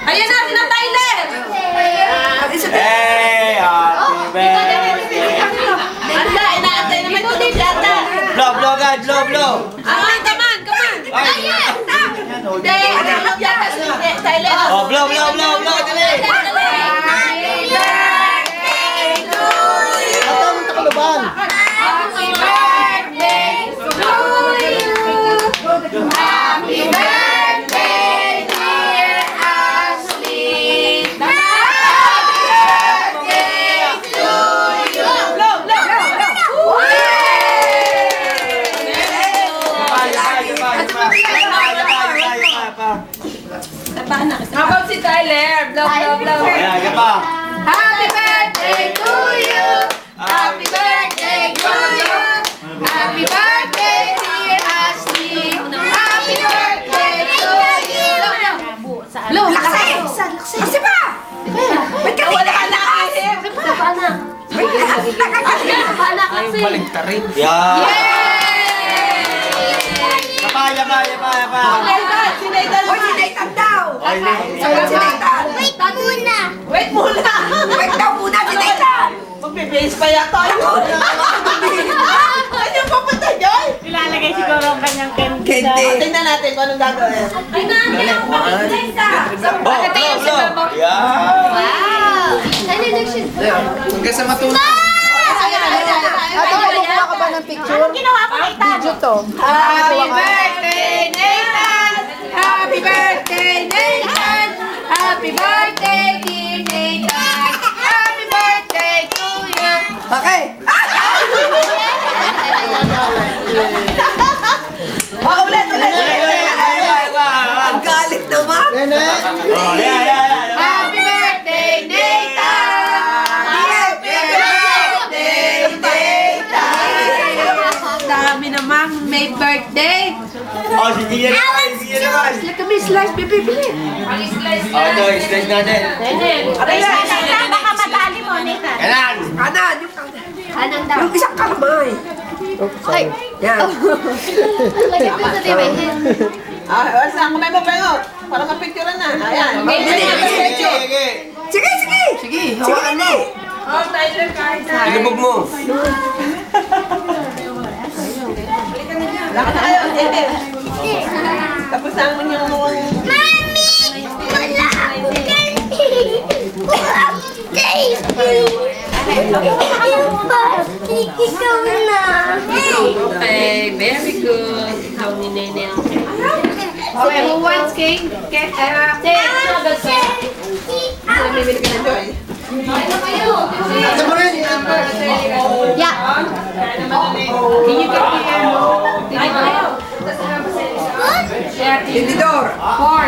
Ayan na, sila Tyler! Hey, happy birthday! Anda, inaantay naman ito din yata. Blow, guys, blow. Come on! Ayan! Hindi, ano yata si Tyler? Oh, blow, dali! Happy birthday to you! Atong takuluban. Happy birthday to you! Happy birthday, dear Ashley! Happy birthday to you! Blow! How about si Tyler? Blow! Ayan, pa. Happy birthday to you! Happy birthday to you! Happy birthday, dear Ashley! Happy birthday to you! Blow! Kasi pa! Ba't ka wala ka nakasip? Baligtarin. Yan. Yapa. Si Nathan! Uy, si Nathan daw! Si Nathan! Wait muna! Wait daw muna si Nathan! Magbe-base pa yata yun! Ano papunta Joy? Ilalagay siguro ang kanyang candy. Tingnan natin kung anong gagawin. Ay, nandiyan! Blow. Yan. Hanggang sa matunan. Ato, kumukuha ka ba ng picture? Ginawa ko kay Tano. Video to. Happy birthday, Nathan! Happy birthday, Nathan! Happy birthday, dear Nathan! Happy birthday to you! Okay. Ulit! Ang galit naman! Nene. Oh, yan. Happy birthday, Nathan! Happy birthday, Nathan! Dami namang may birthday! Oh, sige naman. Look at me, slice, bibili! Oh, ito, slice natin. Aray, Nathan, baka madali mo, Nathan. Kanan. kanan! Yung kanan daw! Yung isang kamay! Ay. Yan! Lagay mo sa division. Wala ang kamay mo, pengot! Para mapicturean na! Ayan! Sige! Sige! Hawakan mo! Oh, Tyler, kahit na! Ilubog mo. Lakad na kayo! Tapos na naman yung mga... Mami! Wala akong candy! Ikaw na! Okay, very good. How ni Nene ang cake. Okay, who wants cake? Cake, Bibili ka na, Joy. Ito mo rin. Yeah. Can you get the Tindidor. Four.